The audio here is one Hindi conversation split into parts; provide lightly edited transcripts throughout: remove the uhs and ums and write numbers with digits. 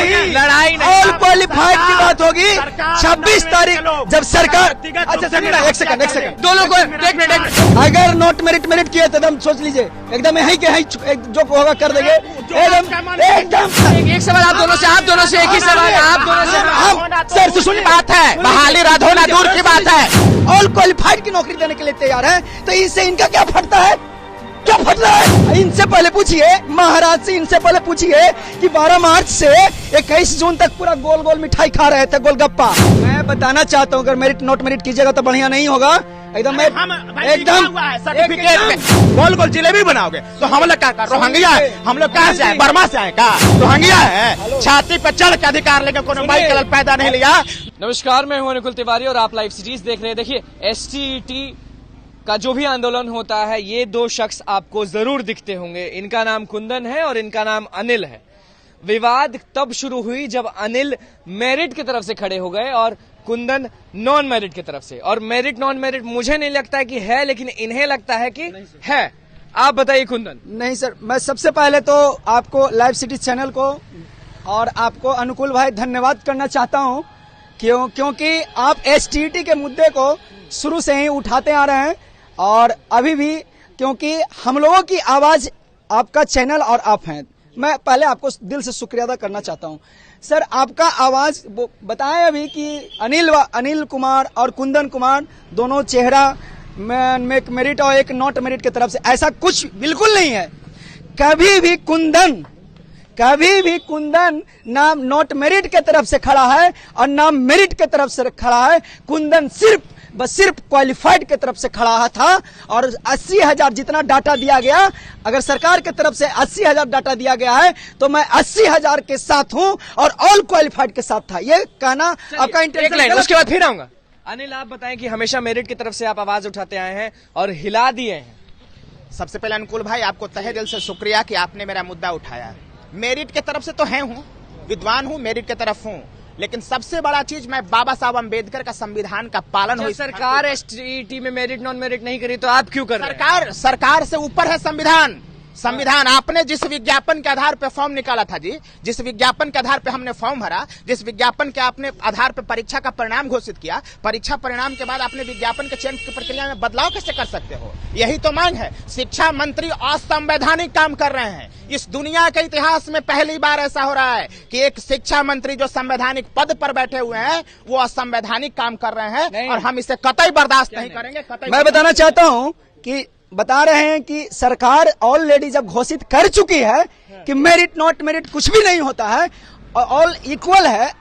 नहीं, लड़ाई नहीं, ऑल क्वालिफाइड की बात होगी 26 तारीख जब सरकार। अच्छा सुनिए, एक सेकंड दोनों को एक मिनट। अगर नॉट मेरिट किए तो एकदम सोच लीजिए, एकदम यही के यही जो होगा कर देंगे एकदम। एक सवाल आप दोनों से एक ही सवाल आप दोनों से। हम सर सुनिए, बात है बहाली रद्द होना दूर की बात है, ऑल क्वालिफाइड की नौकरी देने के लिए तैयार है, तो इससे इनका क्या फटता है, क्या फट रहा है? इनसे पहले पूछिए, महाराज से इनसे पहले पूछिए कि 12 मार्च से 21 जून तक पूरा गोल गोल मिठाई खा रहे थे, गोलगप्पा। मैं बताना चाहता हूँ, अगर मेरिट नॉट मेरिट कीजिएगा तो बढ़िया नहीं होगा। एकदम सर्टिफिकेट में गोल गोल जिलेबी बनाओगे तो हम लोग क्या रोहंगिया है? हम लोग कहाँ से आए? बर्मा से आए क्या? रोहंगिया है? छाती पे चढ़ के अधिकार लेके कोनो भाई कलर पैदा नहीं लिया। नमस्कार, मैं हूं अनुकुल तिवारी और आप लाइव सीरीज देख रहे हैं। देखिए, एसटीईटी का जो भी आंदोलन होता है, ये दो शख्स आपको जरूर दिखते होंगे। इनका नाम कुंदन है और इनका नाम अनिल है। विवाद तब शुरू हुई जब अनिल मेरिट की तरफ से खड़े हो गए और कुंदन नॉन मेरिट की तरफ से। और मेरिट नॉन मेरिट मुझे नहीं लगता है कि है, लेकिन इन्हें लगता है कि है। आप बताइए कुंदन। नहीं सर, मैं सबसे पहले तो आपको लाइव सिटी चैनल को और आपको अनुकुल भाई धन्यवाद करना चाहता हूं, क्योंकि आप एसटीईटी के मुद्दे को शुरू से ही उठाते आ रहे हैं और अभी भी, क्योंकि हम लोगों की आवाज आपका चैनल और आप हैं। मैं पहले आपको दिल से शुक्रिया अदा करना चाहता हूं सर। आपका आवाज बताएं अभी कि अनिल कुमार और कुंदन कुमार दोनों चेहरा मेरिट और एक नॉट मेरिट की तरफ से, ऐसा कुछ बिल्कुल नहीं है। कभी भी कुंदन ना नॉट मेरिट के तरफ से खड़ा है और ना मेरिट के तरफ से खड़ा है। कुंदन सिर्फ क्वालिफाइड के तरफ से खड़ा था और 80,000 जितना डाटा दिया गया, अगर सरकार के तरफ से 80,000 डाटा दिया गया है तो मैं 80,000 के साथ हूं और ऑल क्वालिफाइड के साथ था। ये कहना आपका इंटेंशन। उसके बाद फिर आऊंगा। अनिल, आप बताएं कि हमेशा मेरिट की तरफ से आप आवाज उठाते आए हैं और हिला दिए हैं। सबसे पहले अनुकुल भाई, आपको तहे दिल से शुक्रिया कि आपने मेरा मुद्दा उठाया। मेरिट के तरफ से तो है हूँ, विद्वान हूँ, मेरिट के तरफ हूँ, लेकिन सबसे बड़ा चीज मैं बाबा साहब अम्बेडकर का संविधान का पालन हो। सरकार एसटीईटी में मेरिट नॉन मेरिट नहीं करी तो आप क्यों कर रहे हैं? सरकार से ऊपर है संविधान। आपने जिस विज्ञापन के आधार पे फॉर्म निकाला था जी, जिस विज्ञापन के आधार पे हमने फॉर्म भरा, जिस विज्ञापन के आपने आधार पे परीक्षा का परिणाम घोषित किया, परीक्षा परिणाम के बाद आपने विज्ञापन के चयन की प्रक्रिया में बदलाव कैसे कर सकते हो? यही तो मांग है। शिक्षा मंत्री असंवैधानिक काम कर रहे हैं। इस दुनिया के इतिहास में पहली बार ऐसा हो रहा है कि एक शिक्षा मंत्री जो संवैधानिक पद पर बैठे हुए हैं वो असंवैधानिक काम कर रहे हैं और हम इसे कतई बर्दाश्त नहीं करेंगे। मैं बताना चाहता हूं कि बता रहे हैं कि सरकार ऑलरेडी जब घोषित कर चुकी है कि मेरिट नॉट मेरिट कुछ भी नहीं होता है और ऑल इक्वल है।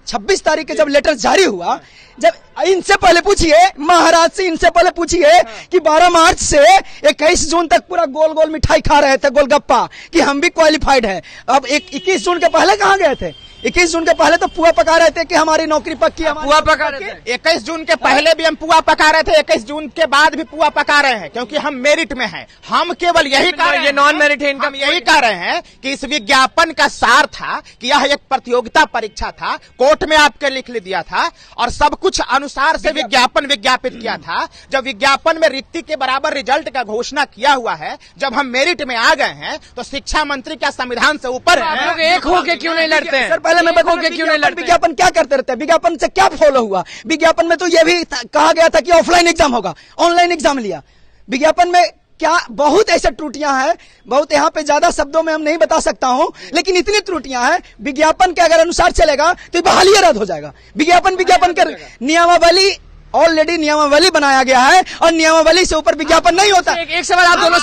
26 तारीख के जब लेटर जारी हुआ, जब इनसे पहले पूछिए, महाराज से इनसे पहले पूछिए कि 12 मार्च से 21 जून तक पूरा गोल गोल मिठाई खा रहे थे, गोलगप्पा, कि हम भी क्वालिफाइड है। अब 21 जून के पहले कहाँ गए थे? 21 जून के पहले तो पुआ पका रहे थे कि हमारी नौकरी पक्की है। पुआ पका रहे थे 21 जून के पहले भी हम पुआ पका रहे थे, 21 जून के बाद भी पुआ पका रहे हैं, क्योंकि हम मेरिट में हैं। हम केवल यही कह रहे हैं, ये नॉन मेरिट है, हम यही कह रहे हैं कि इस विज्ञापन का सार था कि यह एक प्रतियोगिता परीक्षा था, कोर्ट में आपके लिख दिया था और सब कुछ अनुसार से विज्ञापन विज्ञापित किया था। जब विज्ञापन में रिक्ति के बराबर रिजल्ट का घोषणा किया हुआ है, जब हम मेरिट में आ गए हैं तो शिक्षा मंत्री क्या संविधान से ऊपर है? आप लोग एक होके क्यों नहीं लड़ते हैं? सर पहले मैं बताऊं विज्ञापन क्या करते रहते हैं, विज्ञापन से क्या फॉलो हुआ? विज्ञापन में तो यह भी कहा गया था कि ऑफलाइन एग्जाम होगा, ऑनलाइन एग्जाम लिया। विज्ञापन में क्या बहुत ऐसे त्रुटियां हैं, बहुत यहाँ पे ज्यादा शब्दों में हम नहीं बता सकता हूं, लेकिन इतनी त्रुटियां हैं। विज्ञापन के अगर अनुसार चलेगा तो बहाली रद्द हो जाएगा। विज्ञापन के नियमावली ऑलरेडी नियमावली बनाया गया है और नियमावली से ऊपर विज्ञापन नहीं होता। एक सवाल आप दोनों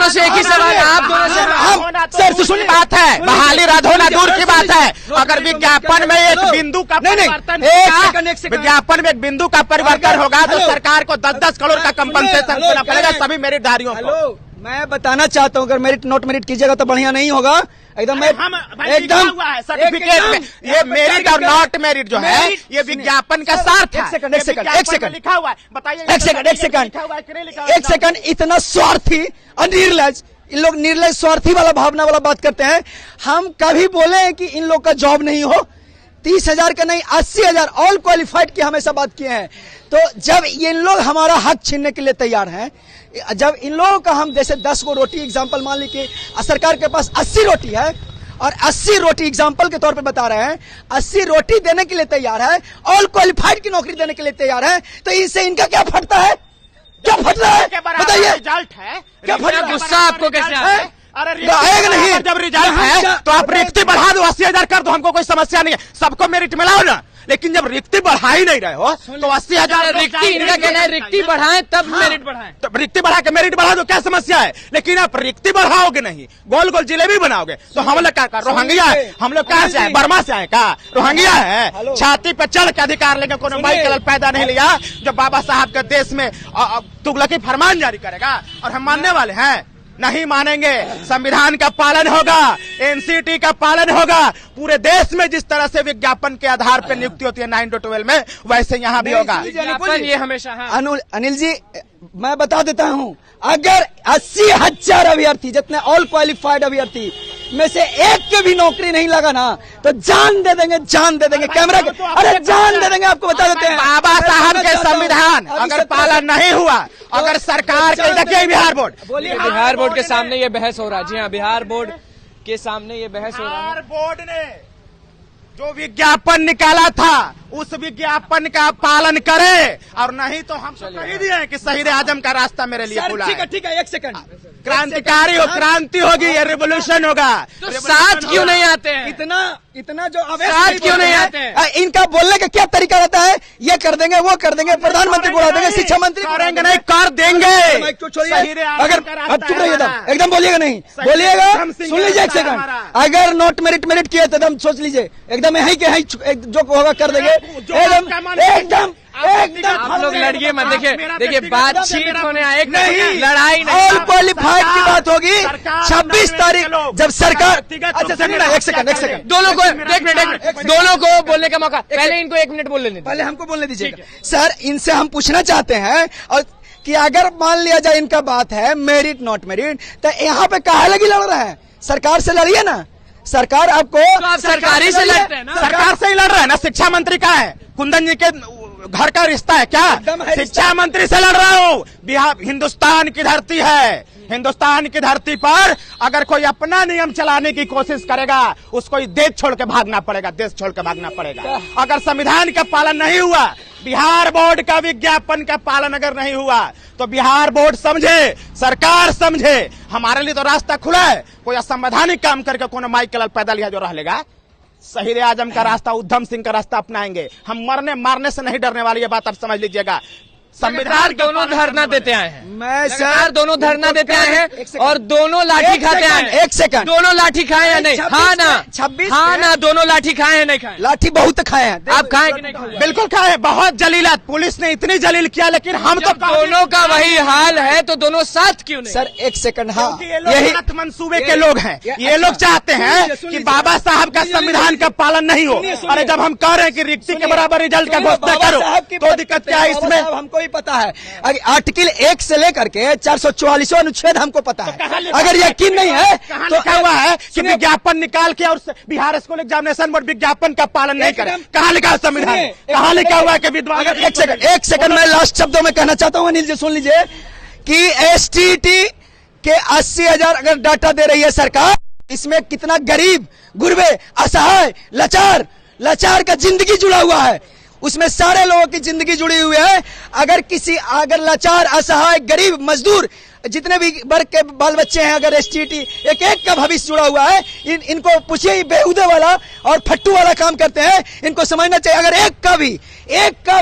से एक ही सवाल आप दोनों से। सर सुनिए, बात है बहाली रद्द होना दूर की बात है। अगर विज्ञापन में एक बिंदु का परिवर्तन, विज्ञापन में एक बिंदु का परिवर्तन होगा तो सरकार को 10-10 करोड़ का कंपनसेशन देना पड़ेगा सभी मेरिटधारियों को। मैं बताना चाहता हूँ, अगर मेरिट नॉट मेरिट कीजिएगा तो बढ़िया नहीं होगा। एकदम सर्टिफिकेट में ये मेरिट और नॉट मेरिट जो है ये विज्ञापन का सार था। एक सेकंड लिखा हुआ है, बताइए। एक सेकंड इतना स्वार्थी और निर्लज, इन लोग निर्लज स्वार्थी वाला भावना वाला बात करते हैं। हम कभी बोले हैं कि इन लोग का जॉब नहीं हो? 30,000 का नहीं, 80,000 ऑल क्वालिफाइड की हमेशा बात किए हैं। तो जब ये इन लोग हमारा हक छीनने के लिए तैयार हैं, जब इन लोगों का हम जैसे 10 को रोटी एग्जाम्पल मान लीजिए, सरकार के पास 80 रोटी है और 80 रोटी एग्जाम्पल के तौर पे बता रहे हैं, 80 रोटी देने के लिए तैयार है, ऑल क्वालिफाइड की नौकरी देने के लिए तैयार है, तो इससे इनका क्या फटता है? क्या फट रहा है बताइए? रिजल्ट है, क्या फट रहा है? गुस्सा आपको कैसे आता है? अरे आएगा नहीं। जब रिजल्ट है तो आप रिक्ति बढ़ा दो, 80,000 कर दो, हमको कोई समस्या नहीं है, सबको मेरिट मिलाओ ना। लेकिन जब रिक्ति बढ़ा ही नहीं रहे हो तो 80,000 रिक्ति, इनका कहना है रिक्ति बढ़ाएं तब मेरिट बढ़ाएं। तो रिक्ति बढ़ा के मेरिट बढ़ा दो, क्या समस्या है? लेकिन आप रिक्ति बढ़ाओगे नहीं, गोल गोल जिलेबी बनाओगे तो हम लोग क्या कर, रोहंगिया है? हम लोग कहाँ से आए? बर्मा से आए का? रोहंगिया है? छाती पे चढ़ के अधिकार लेके कोनो भाई कलर पैदा नहीं लिया जो बाबा साहब के देश में तुगलकी फरमान जारी करेगा, और हम मानने वाले हैं? नहीं मानेंगे। संविधान का पालन होगा, एनसीटी का पालन होगा। पूरे देश में जिस तरह से विज्ञापन के आधार पर नियुक्ति होती है 9 to 12 में, वैसे यहाँ भी होगा। विज्ञापन ये हमेशा अनिल जी, मैं बता देता हूँ, अगर 80,000 अभ्यर्थी जितने ऑल क्वालिफाइड अभ्यर्थी में से एक के भी नौकरी नहीं लगा ना, तो जान दे देंगे, जान दे देंगे कैमरा के, अरे जान दे देंगे, आपको बता देते हैं। बाबा साहब के संविधान अगर पालन नहीं हुआ, अगर सरकार के, देखिए बिहार बोर्ड, बिहार बोर्ड के सामने ये बहस हो रहा है। जी हाँ, बिहार बोर्ड के सामने ये बहस हो रहा है। बिहार बोर्ड ने जो विज्ञापन निकाला था उस विज्ञापन का पालन करे, और नहीं तो हम कह दिए कि शहीद आजम का रास्ता मेरे लिए खुला है। ठीक है, 1 सेकंड। क्रांतिकारी हो, क्रांति होगी, ये रिवोल्यूशन होगा। तो साथ क्यों नहीं आते हैं? इतना जो साथ क्यों नहीं आते हैं? इनका बोलने का क्या तरीका रहता है? ये कर देंगे, वो कर देंगे, प्रधानमंत्री बुला देंगे, शिक्षा मंत्री करेंगे नहीं, कर देंगे। अगर अब चुप रहिए, एकदम बोलिएगा नहीं, बोलिएगा, सुन लीजिए 1 सेकंड। अगर नोट मेरिट किए तो एकदम सोच लीजिए, एकदम यही के यही जो होगा कर देंगे, एकदम आप लोग लड़िए मत। देखिए बातचीत होने आए, लड़ाई नहीं। ऑल क्वालिफाइड की बात होगी 26 तारीख जब सरकार। अच्छा 1 सेकंड, दोनों को एक मिनट दोनों को बोलने का मौका, पहले इनको 1 मिनट बोलने दीजिए। पहले हमको बोलने दीजिएगा सर। इनसे हम पूछना चाहते हैं और कि अगर मान लिया जाए इनका बात है मेरिट नॉट मेरिट, तो यहाँ पे काहे लगी लड़ रहा है? सरकार से लड़िए ना, सरकार आपको, तो आप सरकारी से लड़ते हैं ना? सरकार से ही लड़ रहा है ना। शिक्षा मंत्री का है, कुंदन जी के घर का रिश्ता है क्या? शिक्षा मंत्री से लड़ रहा हूँ। बिहार हिंदुस्तान की धरती है, हिंदुस्तान की धरती पर अगर कोई अपना नियम चलाने की कोशिश करेगा उसको देश छोड़ के भागना पड़ेगा, देश छोड़ के भागना पड़ेगा। अगर संविधान का पालन नहीं हुआ, बिहार बोर्ड का विज्ञापन का पालन अगर नहीं हुआ, तो बिहार बोर्ड समझे, सरकार समझे, हमारे लिए तो रास्ता खुला है। कोई असंवैधानिक काम करके कोनो माइक कलर पैदल या जो रह लेगा, शहीद आजम का रास्ता, उधम सिंह का रास्ता अपनाएंगे। हम मरने मारने से नहीं डरने वाली, ये बात आप समझ लीजिएगा। संविधान दोनों धरना देते आए हैं, मैं सर दोनों धरना देते आए हैं और दोनों लाठी खाते आए हैं। 1 सेकंड, दोनों लाठी खाए हैं नहीं? हाँ ना, 26 हाँ ना, दोनों लाठी खाए हैं नहीं खाए? लाठी बहुत खाए हैं। आप खाए कि नहीं खाए? बिल्कुल खाए, बहुत जलीलात पुलिस ने इतनी जलील किया, लेकिन हम तो दोनों का वही हाल है, तो दोनों साथ क्यों नहीं? सर 1 सेकंड, हाँ यही मंसूबे के लोग हैं, ये लोग चाहते हैं कि बाबा साहब का संविधान का पालन नहीं हो। अरे जब हम कह रहे हैं कि रिक्ति के बराबर रिजल्ट का घोषणा करो, तो दिक्कत क्या है इसमें? हमको भी पता है, आर्टिकल 1 से लेकर के 444 अनुच्छेद हमको पता है। अगर यकीन नहीं है तो लिखा हुआ है कि विज्ञापन निकाल के और बिहार स्कूल एग्जामिनेशन बोर्ड विज्ञापन का पालन नहीं करे। कहाँ लिखा है संविधान? कहाँ लिखा हुआ है कि विद्वान? 1 सेकंड मैं लास्ट शब्दों में कहना चाहता हूँ अनिल जी, सुन लीजिए कि एसटीटी के 80,000 अगर डाटा दे रही है सरकार, इसमें कितना गरीब, गुरबे, असहाय, लाचार का जिंदगी जुड़ा हुआ है, उसमें सारे लोगों की जिंदगी जुड़ी हुई है। अगर लाचार, असहाय, गरीब, मजदूर, जितने भी वर्ग के बाल बच्चे हैं, अगर एसटीटी एक का भविष्य जुड़ा हुआ है, इनको पूछिए, बेहुदे वाला और फट्टू वाला काम करते हैं, इनको समझना चाहिए। अगर एक का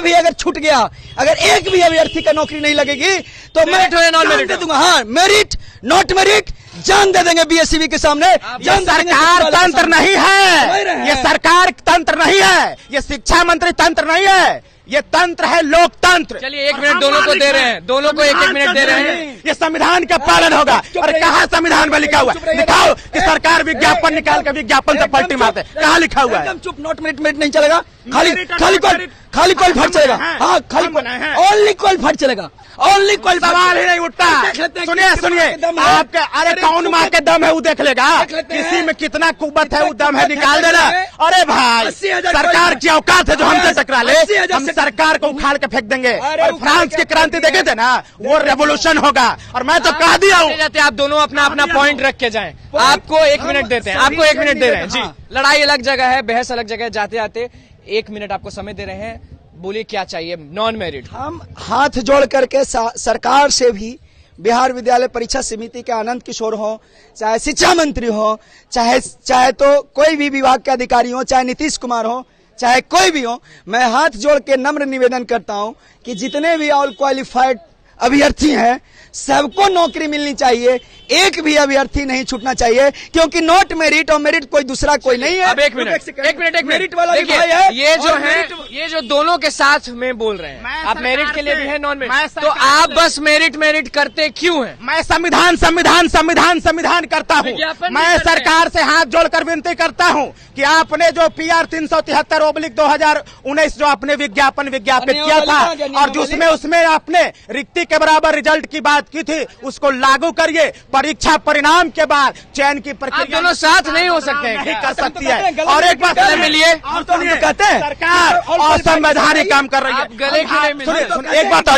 भी अगर छूट गया, अगर एक भी अभ्यर्थी का नौकरी नहीं लगेगी तो मैं जान दे दूंगा। हाँ, मेरिट नॉट मेरिट जान दे देंगे बीएससीबी के सामने। ये सरकार तंत्र नहीं है, ये सरकार तंत्र नहीं है, ये शिक्षा मंत्री तंत्र नहीं है, ये तंत्र है लोकतंत्र। चलिए 1 मिनट दोनों को दे रहे हैं, दोनों को 1 मिनट दे रहे हैं। ये संविधान का पालन होगा। और कहाँ संविधान में लिखा हुआ है? दिखाओ कि सरकार विज्ञापन निकाल कर विज्ञापन से पलटी मारते, कहाँ लिखा हुआ है? चुप, नॉट मेरिट नहीं चलेगा। खाली क्वालिफाइड चलेगा। हाँ खाली ओनली क्वालिफाइड चलेगा, ओनली क्वालिफाइड। सवाल ही नहीं उठता। सुनिए आपके, अरे कौन माँ के दम है वो देख लेगा, किसी में कितना कुव्वत है वो दम है निकाल देना। अरे भाई सरकार की औकात है जो हमसे टकरा ले, हम सरकार को उखाड़ के फेंक देंगे। और फ्रांस की क्रांति देखे थे ना, वो रेवोल्यूशन होगा। और मैं तो कह दिया हूँ, आप दोनों अपना अपना पॉइंट रख के जाएं। आपको 1 मिनट देते हैं, आपको 1 मिनट दे रहे हैं जी। लड़ाई अलग जगह है, बहस अलग जगह है। जाते आते 1 मिनट आपको समय दे रहे हैं, बोलिए क्या चाहिए नॉन मेरिट। हम हाथ जोड़ करके सरकार से भी, बिहार विद्यालय परीक्षा समिति के आनंद किशोर हो, चाहे शिक्षा मंत्री हो, चाहे तो कोई भी विभाग के अधिकारी हो, चाहे नीतीश कुमार हो, चाहे कोई भी हो, मैं हाथ जोड़ के नम्र निवेदन करता हूं कि जितने भी ऑल क्वालिफाइड अभ्यर्थी हैं सबको नौकरी मिलनी चाहिए, एक भी अभ्यर्थी नहीं छूटना चाहिए, क्योंकि नॉट मेरिट और मेरिट कोई दूसरा कोई नहीं है। अब एक मिनट मेरिट वाला भी भाई है। ये जो दोनों के साथ में बोल रहे हैं, आप मेरिट के लिए भी है, नॉन मेरिट, तो आप बस मेरिट करते क्यों हैं? मैं संविधान करता हूँ। मैं सरकार से हाथ जोड़कर विनती करता हूँ कि आपने जो PR 373/2019 जो आपने विज्ञापन विज्ञापित किया था, और जिसमें उसमें आपने रिक्ति के बराबर रिजल्ट की बात की थी, उसको लागू करिए। परीक्षा परिणाम के बाद चयन की प्रक्रिया दोनों साथ नहीं हो सकते हैं, नहीं कर सकती है। और एक बात मिलिए, कहते हैं सरकार असंवैधानिक काम कर रही है। गले सुनिए एक बात,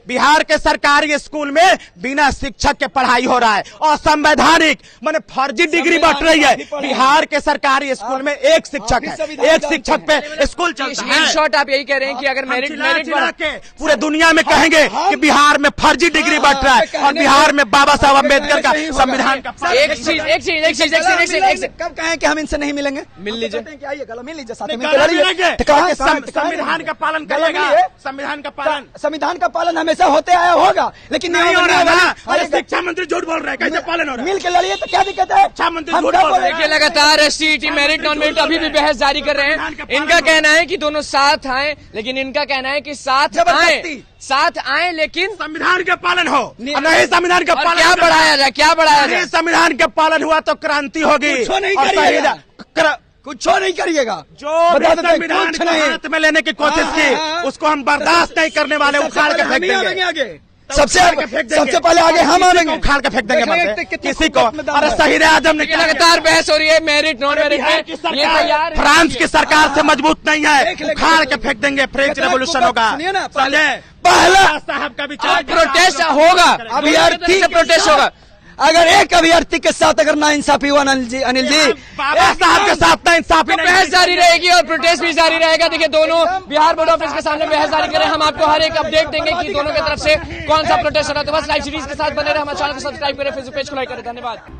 बिहार के सरकारी स्कूल में बिना शिक्षक के पढ़ाई हो रहा है, असंवैधानिक माने फर्जी डिग्री बट रही है। बिहार के सरकारी स्कूल में एक शिक्षक है, एक शिक्षक पे स्कूल चलता है। इन शॉर्ट आप यही कह रहे हैं कि अगर मेरिट के पूरे दुनिया में कहेंगे कि बिहार में फर्जी डिग्री बट रहा है, और बिहार में बाबा साहब अम्बेडकर का संविधान का एक चीज कब कहें कि हम इनसे नहीं मिलेंगे? मिल लीजिए, मिल लीजिए, साथ में संविधान का पालन करेगा। संविधान का पालन हमेशा होते आया होगा, लेकिन नहीं हो रहा है। अरे शिक्षा मंत्री झूठ बोल रहा है, कैसे पालन हो रहा है? मिल के लड़िए तो क्या दिक्कत है? शिक्षा मंत्री झूठ बोल रहा है। लगातार STET मेरिट नॉन मेरिट अभी भी बहस जारी कर रहे हैं। इनका कहना है कि दोनों साथ आए, लेकिन इनका कहना है कि साथ आए लेकिन संविधान का पालन हो, नहीं संविधान का पालन क्या बढ़ाया जाए? संविधान का पालन हुआ तो क्रांति होगी। कुछ नहीं करिएगा। जो संविधान को हाथ में लेने की कोशिश की, उसको हम बर्दाश्त नहीं करने वाले, उखाड़ के फेंक देंगे। सबसे पहले आगे हम आएंगे, उखाड़ के फेंक देंगे किसी को। अरे शहीद आजम ने लगातार बहस हो रही है मेरिट नॉन मेरिट में, ये तैयार फ्रांस की सरकार से मजबूत नहीं है, उखाड़ के फेंक देंगे। फ्रेंच रेवोल्यूशन होगा। पहला साहब का विचार प्रोटेस्ट होगा, अभ्यर्थी से प्रोटेस्ट होगा। अगर एक अभ्यर्थी के साथ अगर ना इंसाफी हुआ अनिल जी, बाबा साहब के साथ ना इंसाफी, बहस जारी रहेगी और प्रोटेस्ट भी जारी रहेगा। देखिए दोनों बिहार बोर्ड ऑफिस के सामने बहस जारी करें, हम आपको हर एक अपडेट देंगे कि दोनों की तरफ से कौन सा प्रोटेस्ट हो रहा है। तो बस लाइव सीरीज के साथ बने रहे, हमारे चैनल को सब्सक्राइब करें, फेसबुक पेज को लाइक करें। धन्यवाद।